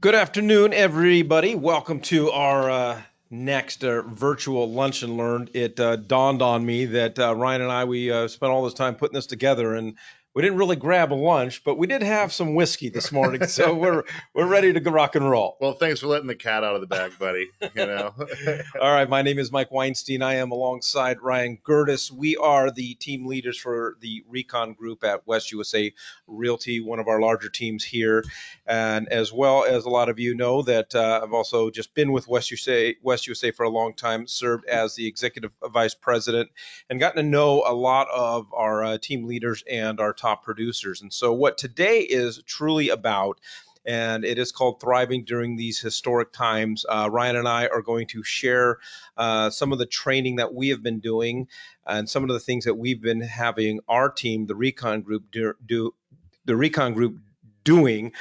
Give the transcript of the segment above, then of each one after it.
Good afternoon, everybody. Welcome to our next virtual lunch and learn. It dawned on me that Ryan and I we spent all this time putting this together, and we didn't really grab a lunch, but we did have some whiskey this morning, so we're ready to go rock and roll. Well, thanks for letting the cat out of the bag, buddy. You know. All right, my name is Mike Weinstein. I am alongside Ryan Gerdes. We are the team leaders for the Recon Group at West USA Realty, one of our larger teams here. And as well as a lot of you know that I've also just been with West USA for a long time, served as the executive vice president, and gotten to know a lot of our team leaders and our top producers. And so what today is truly about, and it is called Thriving During These Historic Times. Ryan and I are going to share some of the training that we have been doing and some of the things that we've been having our team, the Recon Group, doing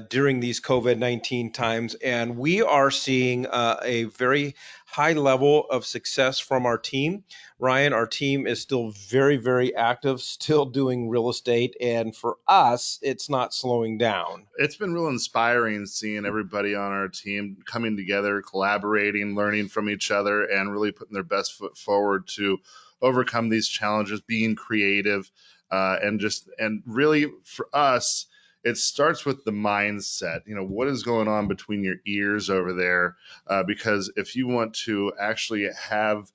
during these COVID-19 times. And we are seeing a very high level of success from our team. Ryan, our team is still very, very active, still doing real estate. And for us, it's not slowing down. It's been real inspiring seeing everybody on our team coming together, collaborating, learning from each other, and really putting their best foot forward to overcome these challenges, being creative, and really for us, it starts with the mindset. You know, what is going on between your ears over there? Because if you want to actually have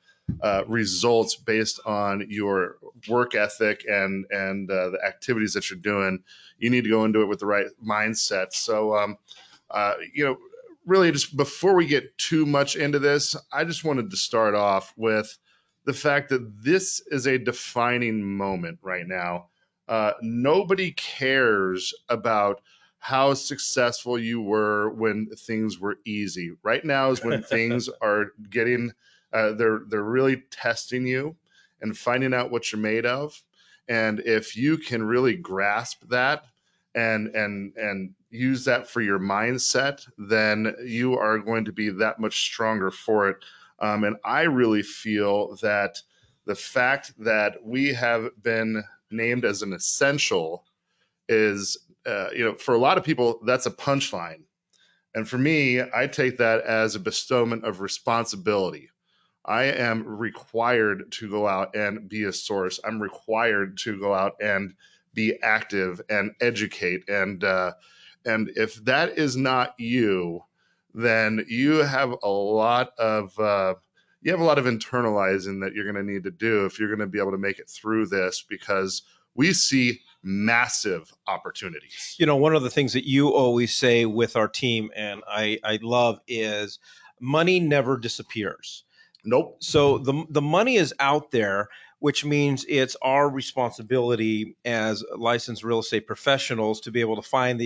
results based on your work ethic and the activities that you're doing, you need to go into it with the right mindset. So, really, just before we get too much into this, I just wanted to start off with the fact that this is a defining moment right now. Nobody cares about how successful you were when things were easy. Right now is when things are getting, they're really testing you and finding out what you're made of. And if you can really grasp that and use that for your mindset, then you are going to be that much stronger for it. And I really feel that the fact that we have been named as an essential is, for a lot of people, that's a punchline. And for me, I take that as a bestowment of responsibility. I am required to go out and be a source. I'm required to go out and be active and educate. And if that is not you, then you have a lot of internalizing that you're going to need to do if you're going to be able to make it through this, because we see massive opportunities. You know, one of the things that you always say with our team, and I love, is money never disappears. Nope. So the money is out there, which means it's our responsibility as licensed real estate professionals to be able to find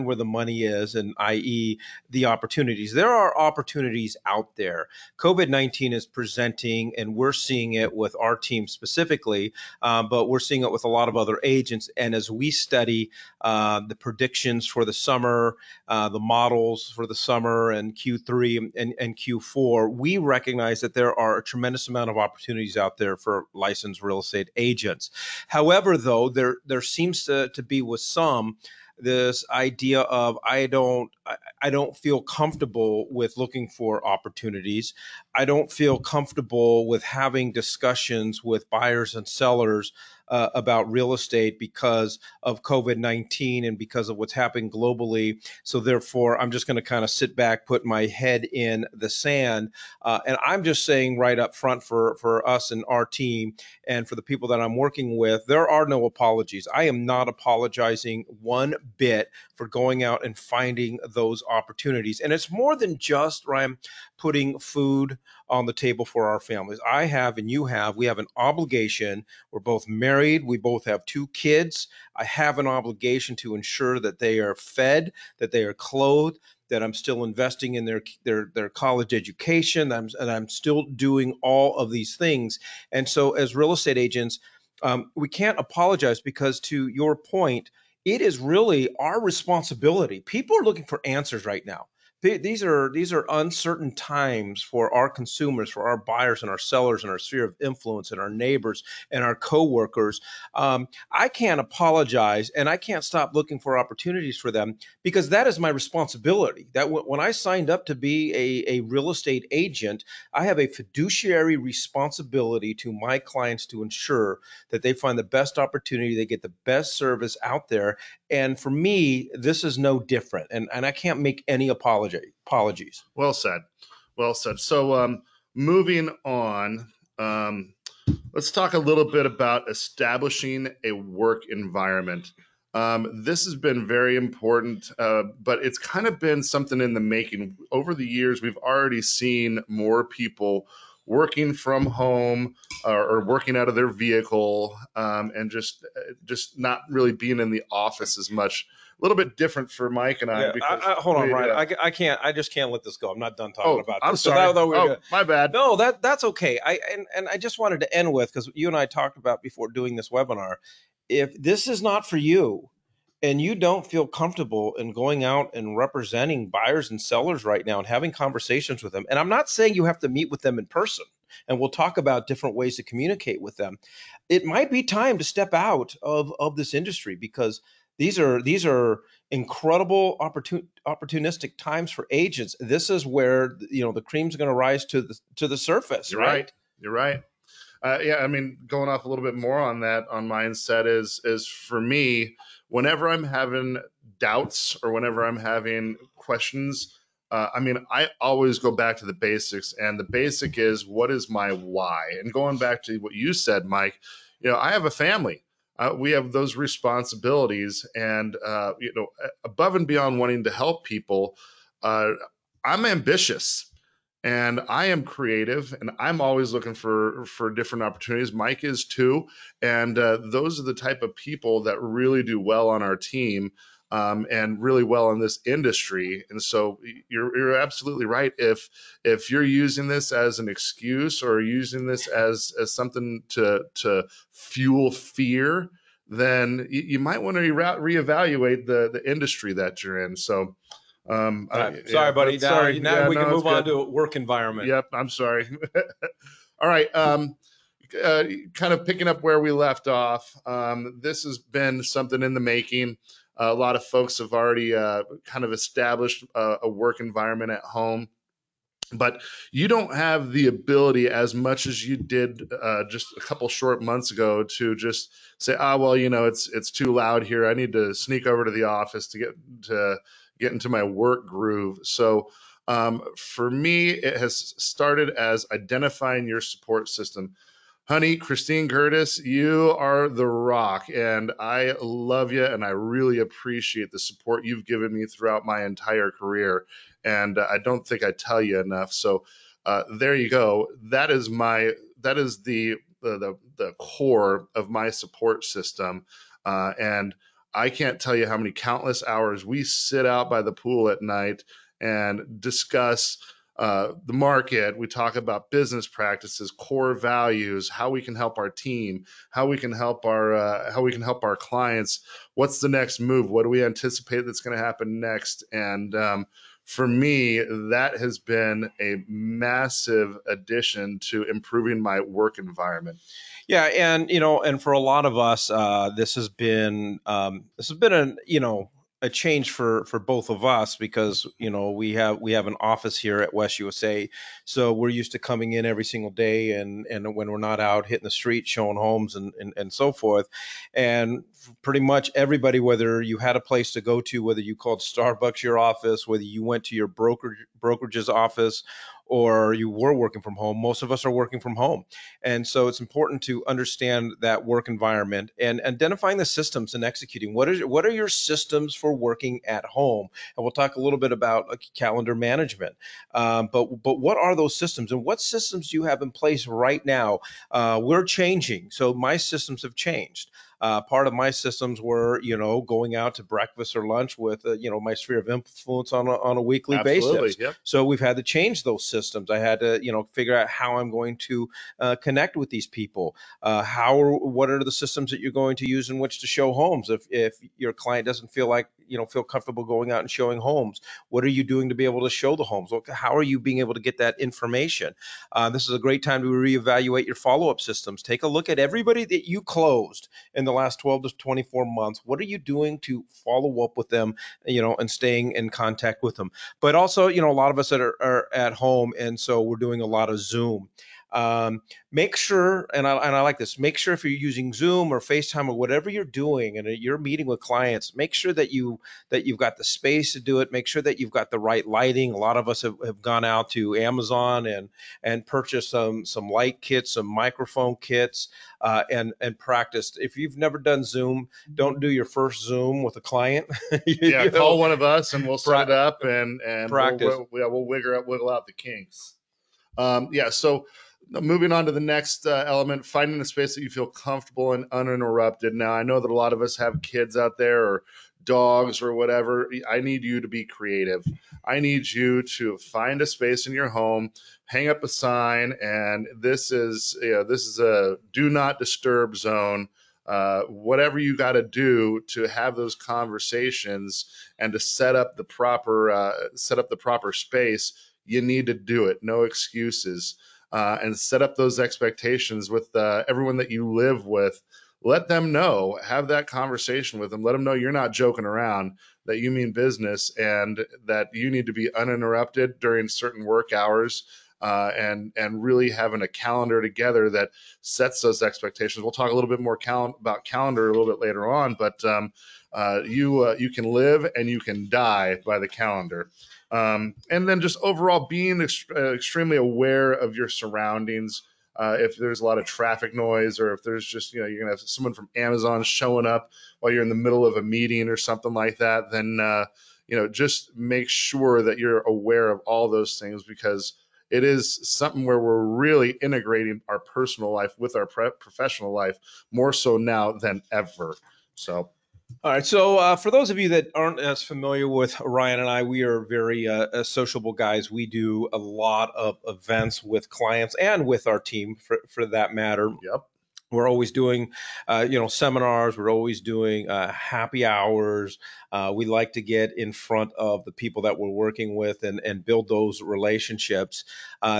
where the money is, and i.e. the opportunities. There are opportunities out there. COVID-19 is presenting, and we're seeing it with our team specifically, but we're seeing it with a lot of other agents. And as we study the predictions for the summer, the models for the summer and Q3 and Q4, we recognize that there are a tremendous amount of opportunities out there for licensed real estate agents. However, though, there seems to be with some this idea of I don't feel comfortable with looking for opportunities. I don't feel comfortable with having discussions with buyers and sellers about real estate because of COVID-19 and because of what's happening globally. So therefore, I'm just going to kind of sit back, put my head in the sand. And I'm just saying right up front for us and our team and for the people that I'm working with, there are no apologies. I am not apologizing one bit for going out and finding those opportunities. And it's more than just, Ryan, putting food on the table for our families. I have, and you have, we have an obligation. We're both married. We both have two kids. I have an obligation to ensure that they are fed, that they are clothed, that I'm still investing in their college education, and I'm still doing all of these things. And so as real estate agents, we can't apologize because, to your point, it is really our responsibility. People are looking for answers right now. These are uncertain times for our consumers, for our buyers and our sellers and our sphere of influence and our neighbors and our coworkers. I can't apologize, and I can't stop looking for opportunities for them, because that is my responsibility. When I signed up to be a real estate agent, I have a fiduciary responsibility to my clients to ensure that they find the best opportunity, they get the best service out there. And for me, this is no different. And I can't make any apologies. Well said. Well said. So, moving on, um, let's talk a little bit about establishing a work environment. This has been very important, but it's kind of been something in the making. Over the years, we've already seen more people working from home, or working out of their vehicle, and just not really being in the office as much. A little bit different for Mike and I Yeah, because hold on, we. Ryan. I can't. I just can't let this go. I'm not done talking Oh, about I'm this because sorry. I thought we were Oh, gonna. my bad. No, that's okay. And I just wanted to end with, because you and I talked about before doing this webinar. If this is not for you, and you don't feel comfortable in going out and representing buyers and sellers right now and having conversations with them, and I'm not saying you have to meet with them in person, and we'll talk about different ways to communicate with them. It might be time to step out of this industry, because these are incredible opportunistic times for agents. This is where the cream's going to rise to the surface, You're right. right? You're right. Yeah, I mean, going off a little bit more on that, on mindset is for me, whenever I'm having doubts or whenever I'm having questions, I mean, I always go back to the basics, and the basic is, what is my why? And going back to what you said, Mike, I have a family. We have those responsibilities, and above and beyond wanting to help people, uh, I'm ambitious and I am creative, and I'm always looking for different opportunities. Mike is too, and those are the type of people that really do well on our team, and really well in this industry. And so you're absolutely right. If you're using this as an excuse or using this as something to fuel fear, then you might want to reevaluate the industry that you're in. So. All right. Yeah, Sorry, buddy. but Now, sorry. now Yeah, we can no, it's move on good. to a work environment. Yep, I'm sorry. All right. Kind of picking up where we left off. This has been something in the making. A lot of folks have already kind of established a work environment at home, but you don't have the ability as much as you did just a couple short months ago to just say, well, it's too loud here. I need to sneak over to the office to get into my work groove. So for me, it has started as identifying your support system. Honey, Christine Gerdes, you are the rock, and I love you, and I really appreciate the support you've given me throughout my entire career. And I don't think I tell you enough. So there you go. That is the core of my support system, and I can't tell you how many countless hours we sit out by the pool at night and discuss the market. We talk about business practices, core values, how we can help our team, how we can help our clients. What's the next move? What do we anticipate that's going to happen next? And for me, that has been a massive addition to improving my work environment. Yeah, and for a lot of us, this has been a change for both of us, because we have an office here at West USA, so we're used to coming in every single day, and when we're not out hitting the street showing homes and so forth, and pretty much everybody, whether you had a place to go to, whether you called Starbucks your office, whether you went to your brokerage's office, or you were working from home, most of us are working from home. And so it's important to understand that work environment and identifying the systems and executing. What are your systems for working at home? And we'll talk a little bit about calendar management. But what are those systems, and what systems do you have in place right now? We're changing, so my systems have changed. Part of my systems were, going out to breakfast or lunch with, my sphere of influence on a weekly Absolutely. basis. Yep. So we've had to change those systems. I had to, figure out how I'm going to connect with these people. What are the systems that you're going to use in which to show homes? If your client doesn't feel comfortable going out and showing homes, what are you doing to be able to show the homes? How are you being able to get that information? This is a great time to reevaluate your follow-up systems. Take a look at everybody that you closed in the last 12 to 24 months. What are you doing to follow up with them, and staying in contact with them? But also, a lot of us that are at home, and so we're doing a lot of Zoom. Make sure, and I like this, make sure if you're using Zoom or FaceTime or whatever you're doing and you're meeting with clients, make sure that you've got the space to do it. Make sure that you've got the right lighting. A lot of us have gone out to Amazon and purchased some light kits, some microphone kits, and practiced. If you've never done Zoom, don't do your first Zoom with a client. Yeah. you know, Call one of us and we'll set it pra- up, and practice. we'll wiggle out the kinks. Yeah. So moving on to the next element, finding a space that you feel comfortable and uninterrupted. Now, I know that a lot of us have kids out there or dogs or whatever. I need you to be creative. I need you to find a space in your home, hang up a sign, and this is a do not disturb zone. Whatever you got to do to have those conversations and to set up the proper space, you need to do it. No excuses. And set up those expectations with everyone that you live with. Let them know, have that conversation with them. Let them know you're not joking around, that you mean business, and that you need to be uninterrupted during certain work hours. And really having a calendar together that sets those expectations. We'll talk a little bit more about calendar a little bit later on, but you can live and you can die by the calendar. And then just overall being extremely aware of your surroundings. If there's a lot of traffic noise, or if there's just, you're gonna have someone from Amazon showing up while you're in the middle of a meeting or something like that, then just make sure that you're aware of all those things, because it is something where we're really integrating our personal life with our professional life more so now than ever. So All right. So, for those of you that aren't as familiar with Ryan and I, we are very sociable guys. We do a lot of events with clients and with our team, for that matter. yep. We're always doing, seminars. We're always doing happy hours. We like to get in front of the people that we're working with and build those relationships.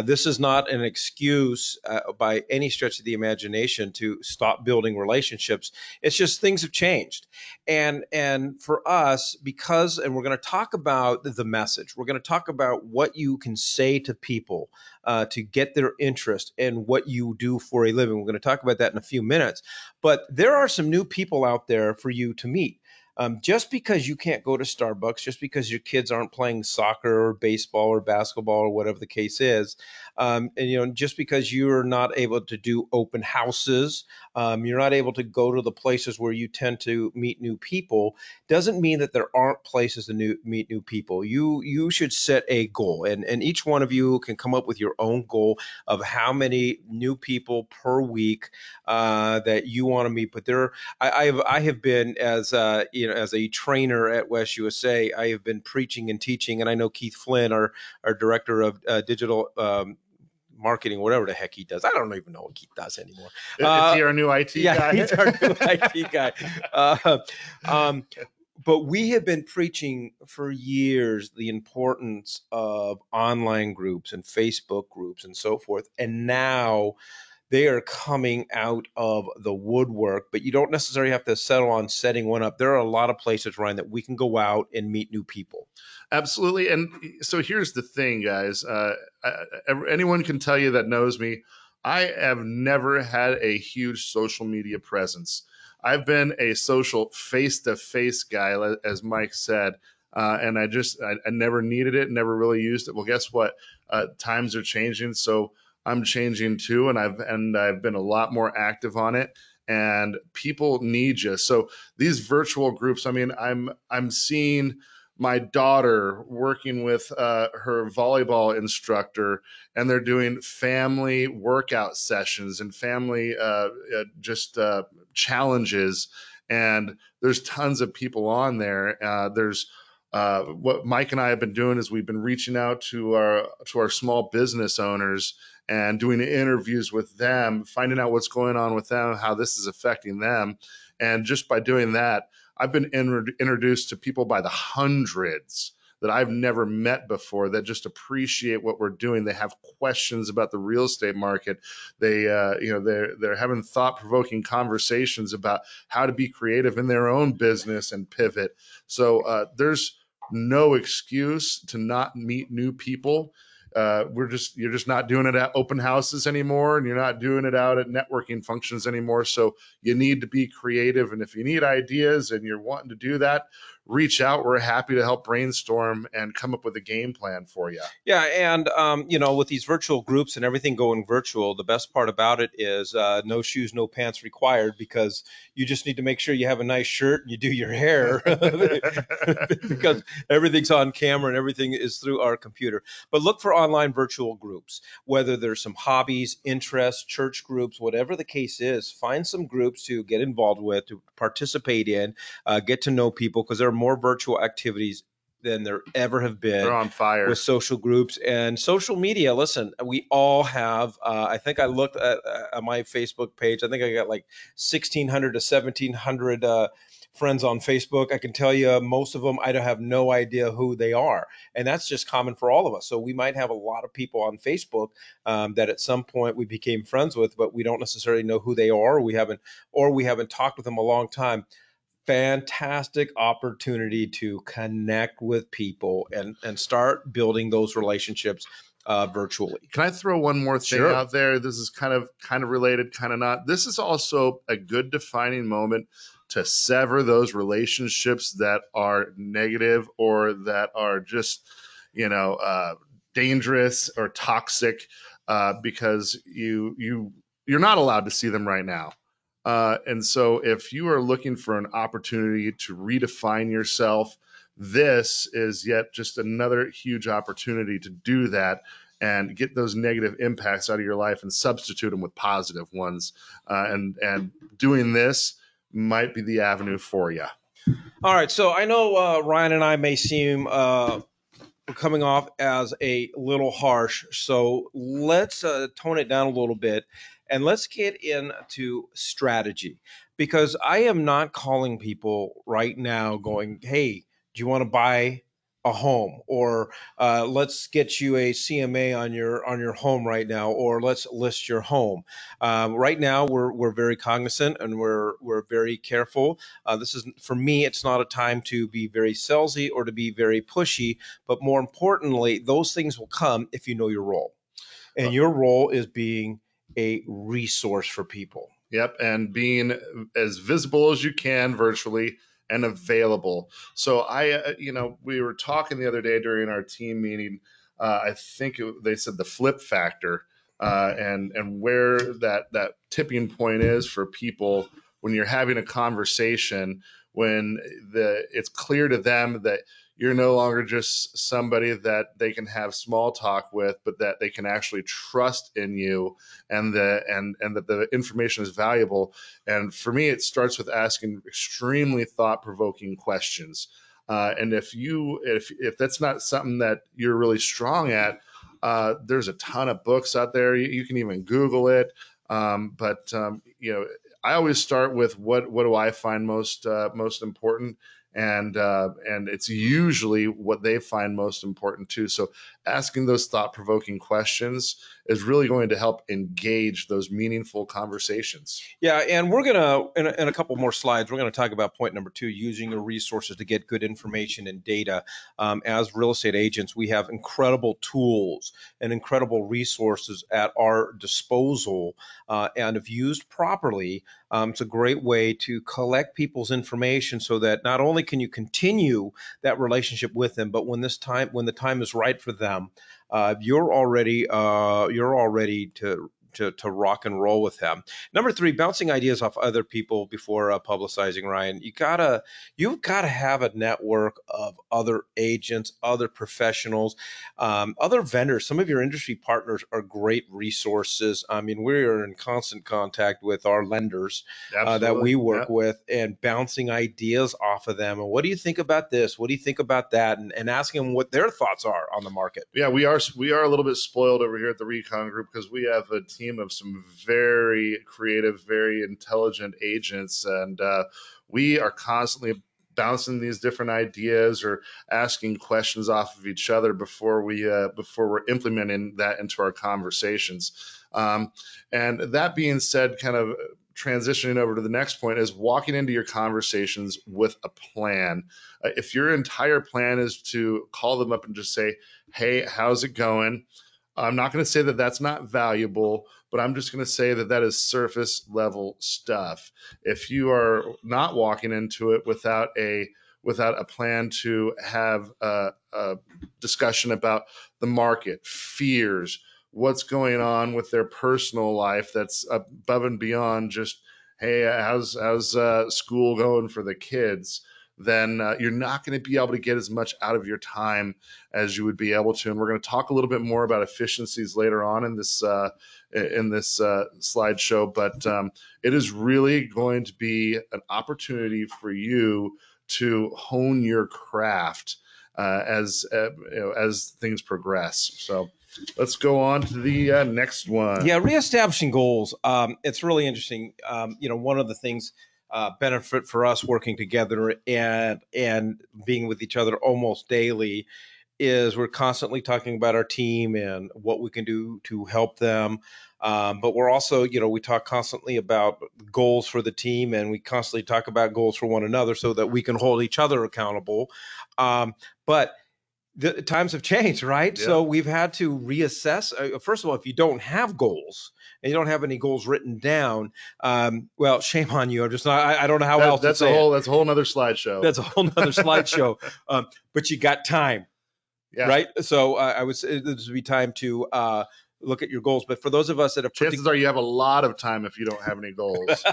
This is not an excuse by any stretch of the imagination to stop building relationships. It's just things have changed, and for us, and we're going to talk about the message. We're going to talk about what you can say to people to get their interest in what you do for a living. We're going to talk about that in a few minutes. But there are some new people out there for you to meet. Just because you can't go to Starbucks, just because your kids aren't playing soccer or baseball or basketball or whatever the case is, and just because you're not able to do open houses, you're not able to go to the places where you tend to meet new people, doesn't mean that there aren't places to meet new people. You should set a goal, and each one of you can come up with your own goal of how many new people per week that you want to meet. But I have been, as a trainer at West USA, I have been preaching and teaching, and I know Keith Flynn, our director of digital. Marketing, whatever the heck he does. I don't even know what Keith does anymore. Is he our new IT Yeah, guy? he's our new IT guy. Uh, um, but we have been preaching for years the importance of online groups and Facebook groups and so forth. And now they are coming out of the woodwork, but you don't necessarily have to settle on setting one up. There are a lot of places, Ryan, that we can go out and meet new people. Absolutely. And so here's the thing, guys. Anyone can tell you that knows me, I have never had a huge social media presence. I've been a social face to face guy, as Mike said. And I never needed it, never really used it. Well, guess what? Times are changing. So I'm changing too. And I've been a lot more active on it. And people need you. So these virtual groups, I mean, I'm seeing my daughter working with her volleyball instructor, and they're doing family workout sessions and family just challenges. And there's tons of people on there. There's what Mike and I have been doing is we've been reaching out to our small business owners and doing interviews with them, finding out what's going on with them, how this is affecting them. And just by doing that, I've been introduced to people by the hundreds that I've never met before that just appreciate what we're doing. They have questions about the real estate market. They're having thought-provoking conversations about how to be creative in their own business and pivot. So there's no excuse to not meet new people. You're just not doing it at open houses anymore, and you're not doing it out at networking functions anymore. So you need to be creative, and if you need ideas and you're wanting to do that, reach out. We're happy to help brainstorm and come up with a game plan for you. Yeah, and with these virtual groups and everything going virtual, the best part about it is no shoes, no pants required, because you just need to make sure you have a nice shirt and you do your hair because everything's on camera and everything is through our computer. But look for online virtual groups, whether there's some hobbies, interests, church groups, whatever the case is. Find some groups to get involved with, to participate in, get to know people, because there are more virtual activities than there ever have They're been on fire. with social groups and social media. Listen, we all have. I think I looked at my Facebook page. I think I got like 1,600 to 1,700 friends on Facebook. I can tell you most of them, I don't have no idea who they are, and that's just common for all of us. So we might have a lot of people on Facebook that at some point we became friends with, but we don't necessarily know who they are. Or we haven't talked with them a long time. Fantastic opportunity to connect with people and start building those relationships virtually. Can I throw one more thing Sure. out there? This is kind of related, kind of not. This is also a good defining moment to sever those relationships that are negative or that are just, dangerous or toxic, because you're not allowed to see them right now. And so, if you are looking for an opportunity to redefine yourself, this is yet just another huge opportunity to do that and get those negative impacts out of your life and substitute them with positive ones. And doing this might be the avenue for you. All right. So I know Ryan and I may seem coming off as a little harsh. So let's tone it down a little bit and let's get into strategy, because I am not calling people right now going, hey, do you want to buy a home, or let's get you a CMA on your home right now, or let's list your home. Right now, we're very cognizant and we're very careful. This is, for me, it's not a time to be very salesy or to be very pushy, but more importantly, those things will come if you know your role. Uh, And your role is being a resource for people. Yep, and being as visible as you can virtually and available. So we were talking the other day during our team meeting. I think they said the flip factor, and where that tipping point is for people when you're having a conversation, when it's clear to them that you're no longer just somebody that they can have small talk with, but that they can actually trust in you, and that the information is valuable. And for me, it starts with asking extremely thought-provoking questions. And if that's not something that you're really strong at, there's a ton of books out there. You can even Google it. But I always start with what do I find most important, and it's usually what they find most important too. So asking those thought-provoking questions is really going to help engage those meaningful conversations. Yeah, and we're gonna in a couple more slides, we're gonna talk about point number two: using your resources to get good information and data. As real estate agents, we have incredible tools and incredible resources at our disposal, and if used properly, it's a great way to collect people's information so that not only can you continue that relationship with them, but when the time is right for them, you're already to to rock and roll with them. Number three, bouncing ideas off other people before publicizing. Ryan, you've gotta have a network of other agents, other professionals, other vendors. Some of your industry partners are great resources. I mean, we are in constant contact with our lenders that Absolutely. we Yeah. work with, and bouncing ideas off of them. And what do you think about this? What do you think about that? And asking them what their thoughts are on the market. Yeah, we are a little bit spoiled over here at the Recon Group because we have a team of some very creative, very intelligent agents, and we are constantly bouncing these different ideas or asking questions off of each other before we're implementing that into our conversations. And that being said, kind of transitioning over to the next point is walking into your conversations with a plan. If your entire plan is to call them up and just say, hey, how's it going? I'm not going to say that that's not valuable, but I'm just going to say that that is surface level stuff. If you are not walking into it without a plan to have a discussion about the market, fears, what's going on with their personal life that's above and beyond just, hey, how's school going for the kids, then you're not going to be able to get as much out of your time as you would be able to. And we're going to talk a little bit more about efficiencies later on in this slideshow. But it is really going to be an opportunity for you to hone your craft as things progress. So let's go on to the next one. Yeah, reestablishing goals. It's really interesting. One of the things benefit for us working together and being with each other almost daily is we're constantly talking about our team and what we can do to help them. But we're also, we talk constantly about goals for the team, and we constantly talk about goals for one another so that we can hold each other accountable. But the times have changed, right? Yeah. So we've had to reassess. First of all, if you don't have goals and you don't have any goals written down, well, shame on you. I'm just not. I don't know how else to That's say it. that's a whole nother slideshow. That's a whole nother slideshow. But you got time, Yeah. right? So I would say this would be time to look at your goals. But for those of us that have chances are you have a lot of time if you don't have any goals.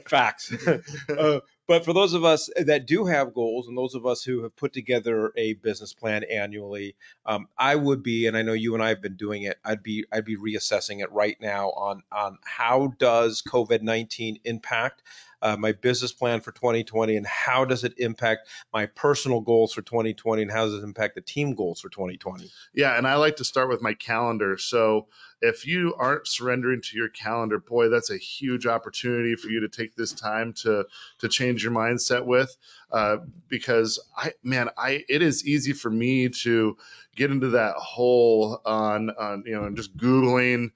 Facts. But for those of us that do have goals, and those of us who have put together a business plan annually, I would be, and I know you and I have been doing it. I'd be reassessing it right now on how does COVID-19 impact my business plan for 2020, and how does it impact my personal goals for 2020, and how does it impact the team goals for 2020? Yeah, and I like to start with my calendar. So if you aren't surrendering to your calendar, boy, that's a huge opportunity for you to take this time to change your mindset with. Because it is easy for me to get into that hole on and just Googling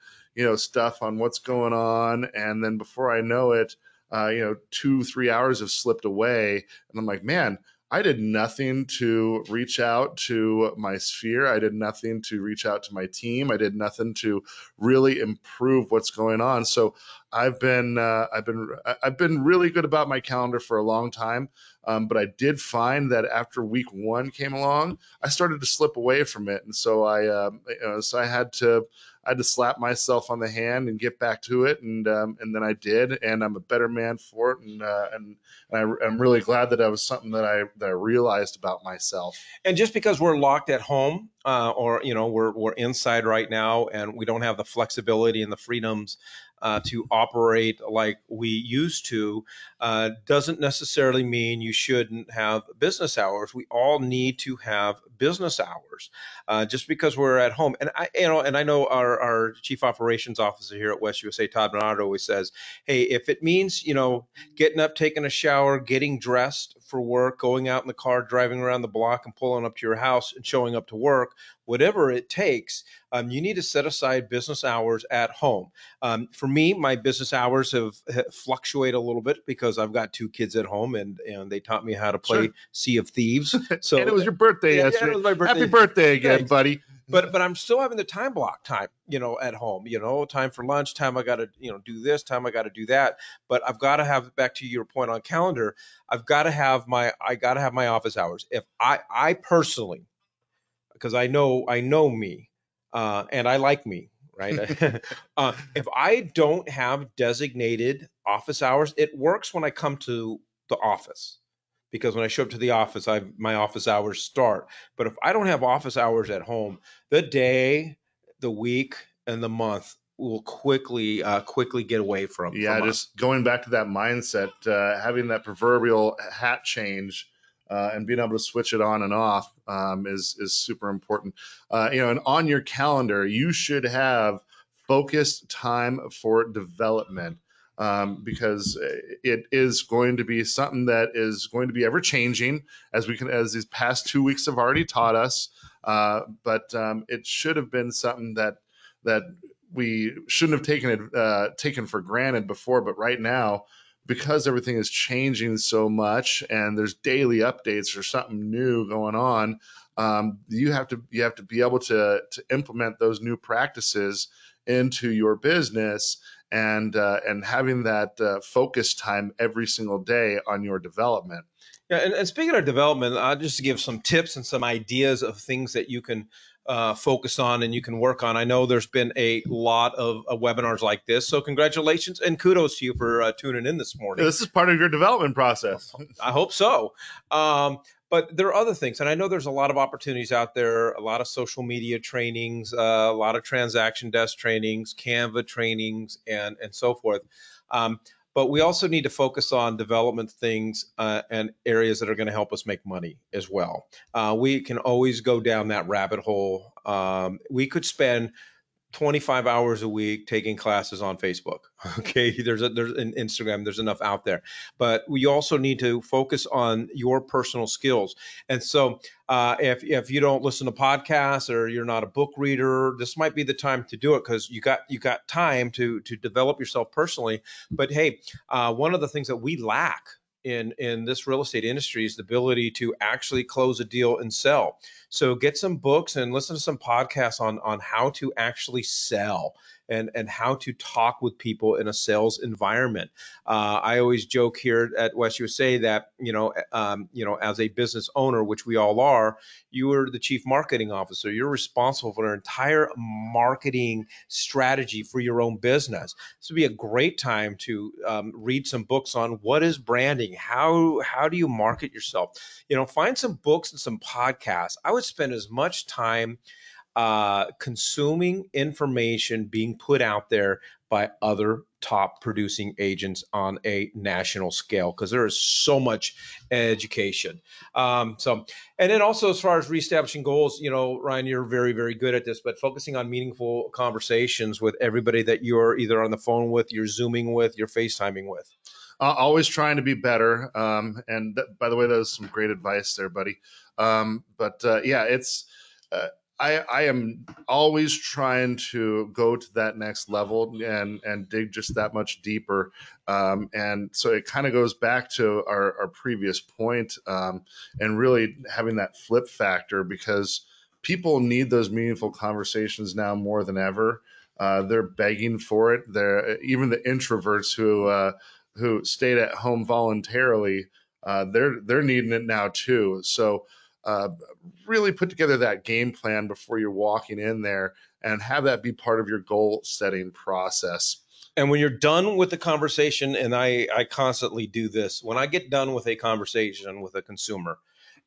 stuff on what's going on, and then before I know it, 2-3 hours have slipped away, and I'm like, man, I did nothing to reach out to my sphere. I did nothing to reach out to my team. I did nothing to really improve what's going on. So I've been really good about my calendar for a long time. But I did find that after week one came along, I started to slip away from it, and so I had to slap myself on the hand and get back to it, and then I did, and I'm a better man for it, and I'm really glad that was something that I realized about myself. And just because we're locked at home, or we're inside right now, and we don't have the flexibility and the freedoms to operate like we used to, doesn't necessarily mean you shouldn't have business hours. We all need to have business hours, just because we're at home. And I know our chief operations officer here at West USA, Todd Bernard, always says, "Hey, if it means getting up, taking a shower, getting dressed for work, going out in the car, driving around the block, and pulling up to your house and showing up to work, whatever it takes, you need to set aside business hours at home." For me, my business hours have fluctuate a little bit because I've got two kids at home, and they taught me how to play Sure. Sea of Thieves. So and it was your birthday yesterday. it was my birthday. Happy birthday again, Thanks. buddy. But I'm still having the time block time, at home, time for lunch, time I got to, do this, time I got to do that. But I've got to have, back to your point on calendar, I got to have my office hours. If I personally, because I know me, and I like me, right? If I don't have designated office hours, it works when I come to the office, because when I show up to the office, my office hours start. But if I don't have office hours at home, the day, the week, and the month will quickly get away Yeah, from us. just going back to that mindset, having that proverbial hat change, and being able to switch it on and off, is super important. And on your calendar, you should have focused time for development, because it is going to be something that is going to be ever changing, as these past 2 weeks have already taught us. But it should have been something that we shouldn't have taken for granted before. But right now, because everything is changing so much and there's daily updates or something new going on, you have to be able to implement those new practices into your business, and having that focus time every single day on your development. Yeah, and speaking of development, I'll just give some tips and some ideas of things that you can focus on and you can work on. I know there's been a lot of webinars like this, so congratulations and kudos to you for tuning in this Yeah, morning. this is part of your development process. I hope so. But there are other things, and I know there's a lot of opportunities out there, a lot of social media trainings, a lot of transaction desk trainings, Canva trainings, and so forth. Um, but we also need to focus on development things and areas that are going to help us make money as well. We can always go down that rabbit hole. We could spend 25 hours a week taking classes on Facebook. Okay, there's an Instagram, there's enough out there, but we also need to focus on your personal skills. And so, if you don't listen to podcasts or you're not a book reader, this might be the time to do it, because you got time to develop yourself personally. But hey, one of the things that we lack in this real estate industry is the ability to actually close a deal and sell. So get some books and listen to some podcasts on how to actually sell and how to talk with people in a sales environment. I always joke here at West USA that as a business owner, which we all are, you are the chief marketing officer. You're responsible for an entire marketing strategy for your own business. This would be a great time to read some books on what is branding, how do you market yourself. Find some books and some podcasts. I would spend as much time consuming information being put out there by other top producing agents on a national scale, because there is so much education. And then also, as far as reestablishing goals, Ryan, you're very, very good at this, but focusing on meaningful conversations with everybody that you're either on the phone with, you're Zooming with, you're FaceTiming with. Always trying to be better. By the way, that was some great advice there, buddy. But yeah, it's I am always trying to go to that next level and dig just that much deeper. And so it kind of goes back to our previous point, and really having that flip factor, because people need those meaningful conversations now more than ever. They're begging for it. They're even the introverts who stayed at home voluntarily, they're needing it now too. So uh, really put together that game plan before you're walking in there, and have that be part of your goal setting process. And when you're done with the conversation, and I constantly do this, when I get done with a conversation with a consumer,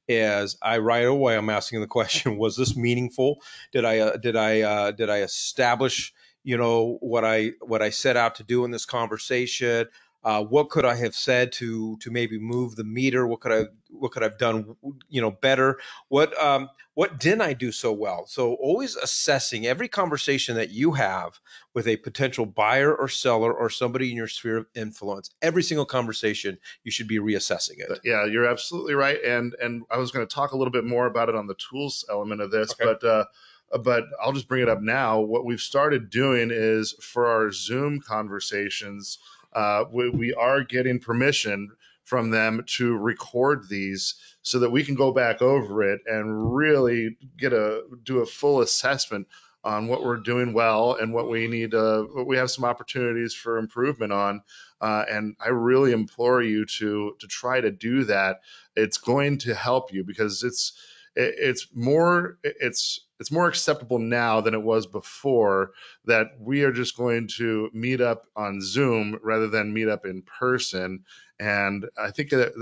is I right away I'm asking the question: was this meaningful? Did I establish what I set out to do in this conversation? What could I have said to maybe move the meter? What could I've done better? What didn't I do so well? So always assessing every conversation that you have with a potential buyer or seller or somebody in your sphere of influence. Every single conversation, you should be reassessing it. Yeah, you're absolutely right. And I was going to talk a little bit more about it on the tools element of this, Okay. but I'll just bring it up now. What we've started doing is, for our Zoom conversations, we are getting permission from them to record these, so that we can go back over it and really do a full assessment on what we're doing well and what we have some opportunities for improvement on. And I really implore you to try to do that. It's going to help you, because it's more acceptable now than it was before, that we are just going to meet up on Zoom rather than meet up in person. And I think that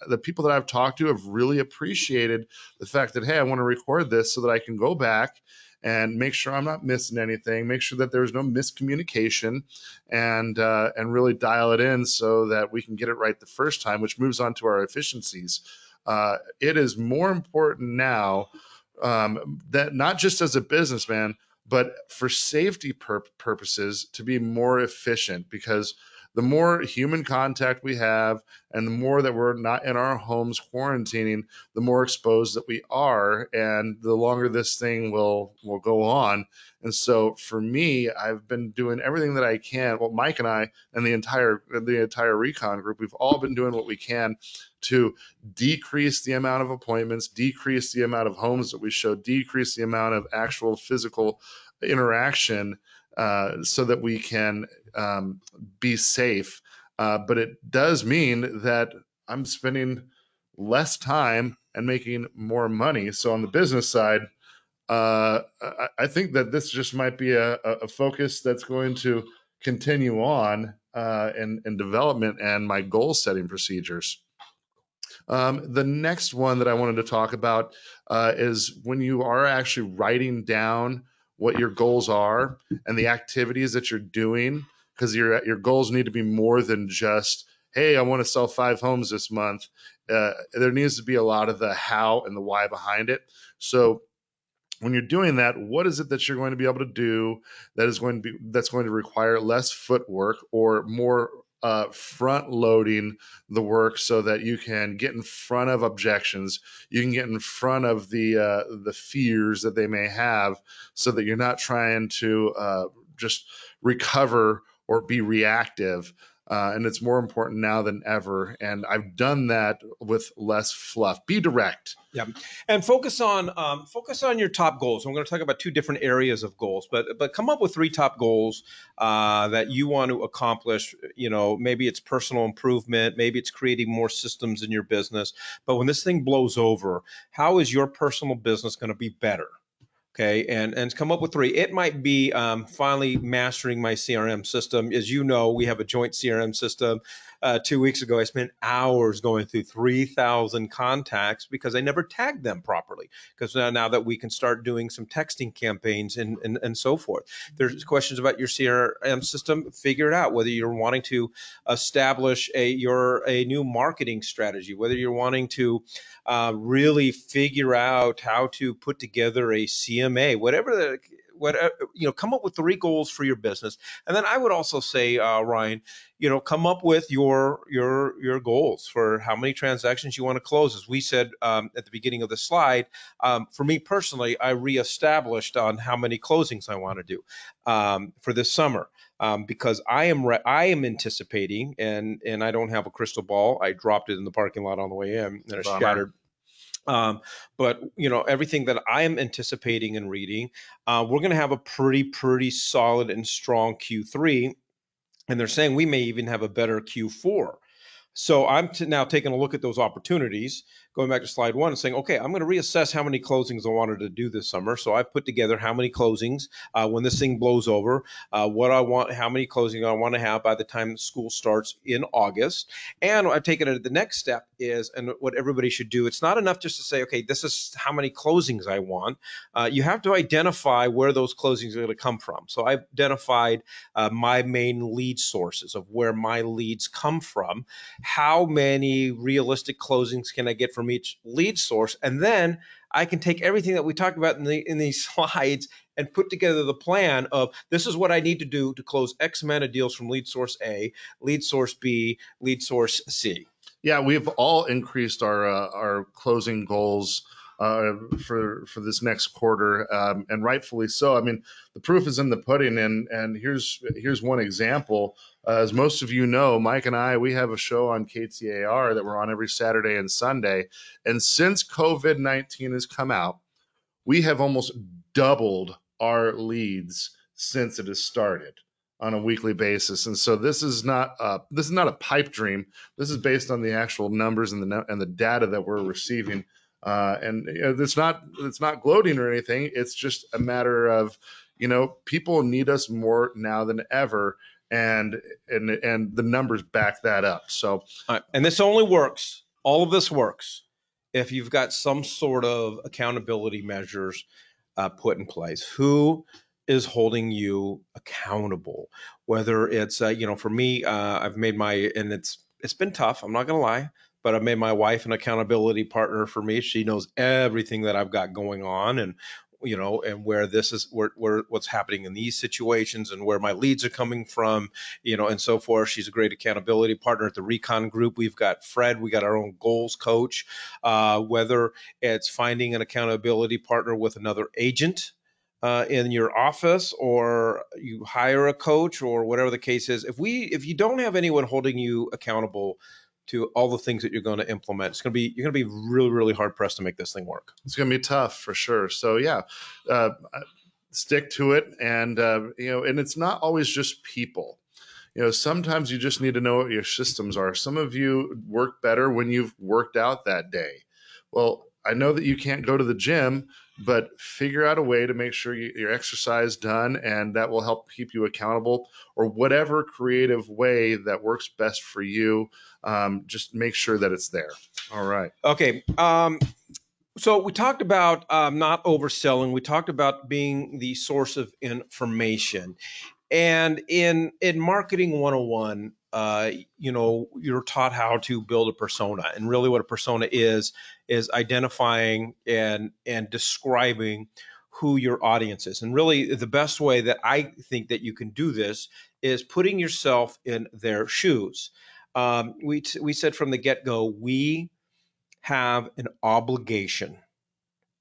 the people that I've talked to have really appreciated the fact that, hey, I want to record this so that I can go back and make sure I'm not missing anything, make sure that there's no miscommunication, and really dial it in so that we can get it right the first time, which moves on to our efficiencies. It is more important now, that not just as a businessman, but for safety purposes, to be more efficient, because the more human contact we have and the more that we're not in our homes quarantining, the more exposed that we are, and the longer this thing will go on. And so for me, I've been doing everything that I can. Well, Mike and I and the entire Recon group, we've all been doing what we can to decrease the amount of appointments, decrease the amount of homes that we show, decrease the amount of actual physical interaction, so that we can be safe. But it does mean that I'm spending less time and making more money. So on the business side, I think that this just might be a focus that's going to continue on, in development and my goal setting procedures. The next one that I wanted to talk about, is when you are actually writing down what your goals are and the activities that you're doing, because your goals need to be more than just, hey, I want to sell 5 homes this month. There needs to be a lot of the how and the why behind it. So when you're doing that, what is it that you're going to be able to do that's going to require less footwork, or more front loading the work, so that you can get in front of objections, you can get in front of the fears that they may have, so that you're not trying to just recover or be reactive. And it's more important now than ever. And I've done that with less fluff. Be direct. Yeah, and focus on your top goals. I'm going to talk about two different areas of goals, but come up with three top goals that you want to accomplish. You know, maybe it's personal improvement, maybe it's creating more systems in your business. But when this thing blows over, how is your personal business going to be better? Okay, and come up with three. It might be finally mastering my CRM system. As you know, we have a joint CRM system. 2 weeks ago, I spent hours going through 3,000 contacts because I never tagged them properly. Because now that we can start doing some texting campaigns and so forth. There's questions about your CRM system. Figure it out. Whether you're wanting to establish a new marketing strategy, whether you're wanting to really figure out how to put together a CMA, whatever, come up with three goals for your business. And then I would also say, Ryan, come up with your goals for how many transactions you want to close. As we said at the beginning of the slide, for me personally, I reestablished on how many closings I want to do for this summer. Because I am anticipating, and I don't have a crystal ball. I dropped it in the parking lot on the way in, and it shattered. But everything that I am anticipating and reading, we're going to have a pretty solid and strong Q3, and they're saying we may even have a better Q4. So I'm now taking a look at those opportunities, going back to slide one and saying, okay, I'm going to reassess how many closings I wanted to do this summer. So I put together how many closings when this thing blows over, what I want, how many closings I want to have by the time school starts in August. And I've taken it, the next step is, and what everybody should do, it's not enough just to say, okay, this is how many closings I want. You have to identify where those closings are going to come from. So I've identified my main lead sources of where my leads come from. How many realistic closings can I get from each lead source? And then I can take everything that we talked about in these slides and put together the plan of, this is what I need to do to close X amount of deals from lead source A, lead source B, lead source C. Yeah, we've all increased our closing goals for this next quarter, and rightfully so. I mean, the proof is in the pudding, and here's one example. As most of you know, Mike and I, we have a show on KTAR that we're on every Saturday and Sunday, and since COVID-19 has come out, we have almost doubled our leads since it has started on a weekly basis. And so this is not a pipe dream. This is based on the actual numbers and the data that we're receiving And it's not gloating or anything. It's just a matter of, people need us more now than ever, and the numbers back that up. So And this only works, all of this works, if you've got some sort of accountability measures put in place. Who is holding you accountable? Whether it's, for me, I've made and it's been tough. I'm not going to lie, but I've made my wife an accountability partner for me. She knows everything that I've got going on, and and where this is, where what's happening in these situations, and where my leads are coming from, and so forth. She's a great accountability partner at the Recon group. We've got Fred, we got our own goals coach. Whether it's finding an accountability partner with another agent in your office, or you hire a coach, or whatever the case is, if you don't have anyone holding you accountable to all the things that you're going to implement, you're going to be really, really hard pressed to make this thing work. it's going to be tough for sure. So yeah, uh, stick to it, and and it's not always just people. Sometimes you just need to know what your systems are. Some of you work better when you've worked out that day. Well, I know that you can't go to the gym, but figure out a way to make sure your exercise done, and that will help keep you accountable, or whatever creative way that works best for you. Just make sure that it's there. All right. Okay. So we talked about not overselling. We talked about being the source of information. And in marketing 101, you're taught how to build a persona. And really what a persona is identifying and describing who your audience is. And really the best way that I think that you can do this is putting yourself in their shoes. We said from the get-go, we have an obligation,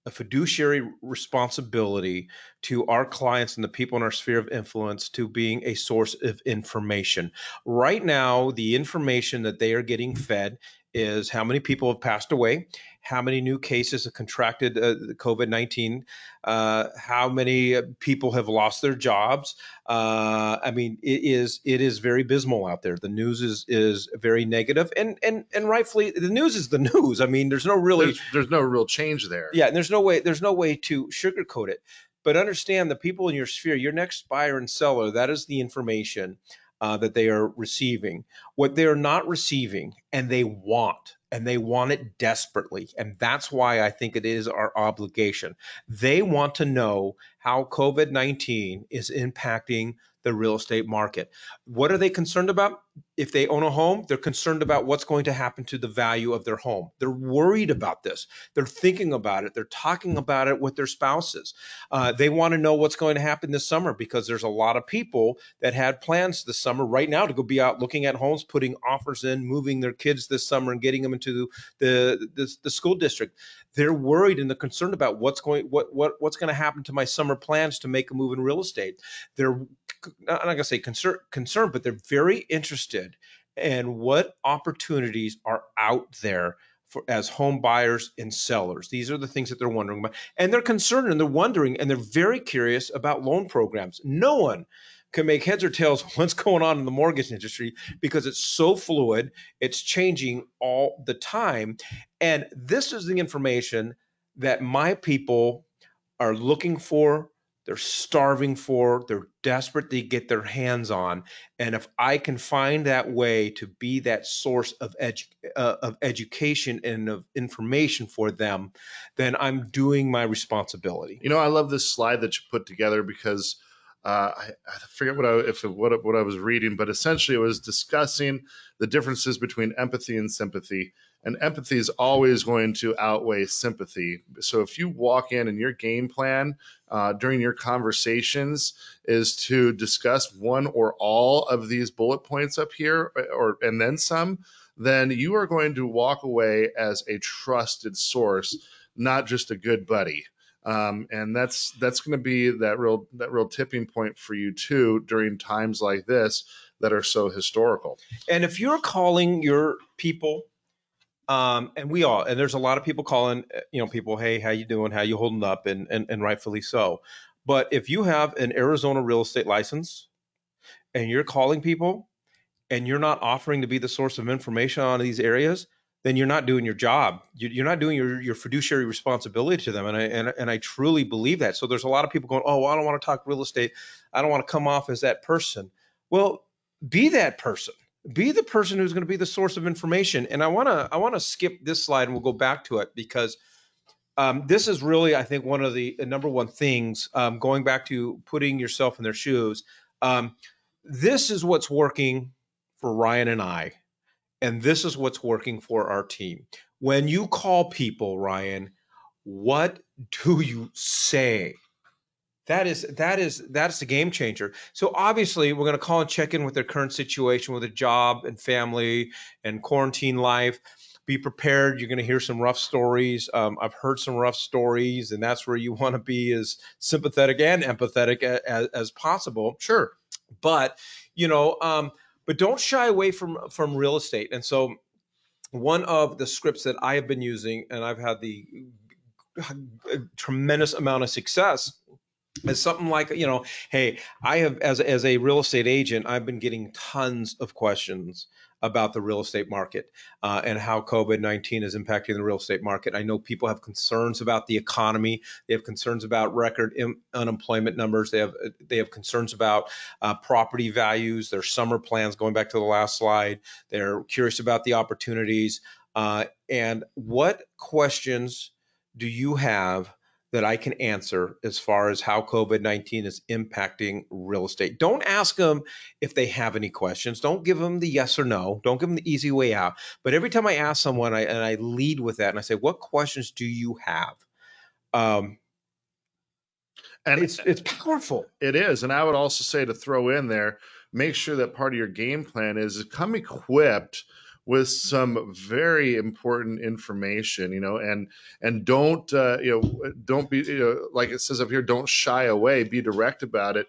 a fiduciary responsibility to our clients and the people in our sphere of influence to being a source of information. Right now, the information that they are getting fed is how many people have passed away, how many new cases have contracted COVID-19, how many people have lost their jobs. I mean, it is very abysmal out there. The news is very negative, and rightfully, the news is the news. I mean, there's no really, There's no real change there. yeah, and there's no way to sugarcoat it. But understand, the people in your sphere, your next buyer and seller, that is the information that they are receiving. What they are not receiving, and they want it desperately, and that's why I think it is our obligation. They want to know how COVID-19 is impacting the real estate market. What are they concerned about? If they own a home, they're concerned about what's going to happen to the value of their home. They're worried about this. They're thinking about it. They're talking about it with their spouses. They want to know what's going to happen this summer, because there's a lot of people that had plans this summer right now to go be out looking at homes, putting offers in, moving their kids this summer and getting them into the school district. They're worried and they're concerned about what's going to happen to my summer plans to make a move in real estate. They're not going to say concerned, but they're very interested in what opportunities are out there for as home buyers and sellers. These are the things that they're wondering about, and they're concerned and they're wondering and they're very curious about loan programs. No one can make heads or tails of what's going on in the mortgage industry, because it's so fluid, it's changing all the time. And this is the information that my people are looking for, they're starving for, they're desperate to get their hands on. And if I can find that way to be that source of education and of information for them, then I'm doing my responsibility. I love this slide that you put together, because I forget what I was reading, but essentially it was discussing the differences between empathy and sympathy. And empathy is always going to outweigh sympathy. So if you walk in and your game plan during your conversations is to discuss one or all of these bullet points up here, and then some, then you are going to walk away as a trusted source, not just a good buddy. And that's going to be that real tipping point for you too during times like this that are so historical. And if you're calling your people, and there's a lot of people calling, people, hey, how you doing? How you holding up? And rightfully so. But if you have an Arizona real estate license and you're calling people and you're not offering to be the source of information on these areas, then you're not doing your job. You're not doing your fiduciary responsibility to them. And I truly believe that. So there's a lot of people going, oh, well, I don't want to talk real estate. I don't want to come off as that person. Well, be that person. Be the person who's going to be the source of information. And I want to skip this slide and we'll go back to it because this is really, I think, one of the number one things, going back to putting yourself in their shoes. Um, this is what's working for Ryan and I, and this is what's working for our team. When you call people, Ryan, what do you say? That's the game changer. So obviously, we're going to call and check in with their current situation with a job and family and quarantine life. Be prepared. You're going to hear some rough stories. I've heard some rough stories, and that's where you want to be as sympathetic and empathetic as possible. Sure. But but don't shy away from real estate. And so, one of the scripts that I have been using, and I've had the a tremendous amount of success, it's something like, hey, I have, as a real estate agent, I've been getting tons of questions about the real estate market, and how COVID-19 is impacting the real estate market. I know people have concerns about the economy. They have concerns about record unemployment numbers. They have concerns about property values, their summer plans, going back to the last slide. They're curious about the opportunities. And what questions do you have that I can answer as far as how COVID-19 is impacting real estate? Don't ask them if they have any questions. Don't give them the yes or no. Don't give them the easy way out. But every time I ask someone, I lead with that and I say, what questions do you have? Um, And it's powerful. it is. And I would also say, to throw in there, make sure that part of your game plan is come equipped with some very important information, and don't be, like it says up here, don't shy away, be direct about it.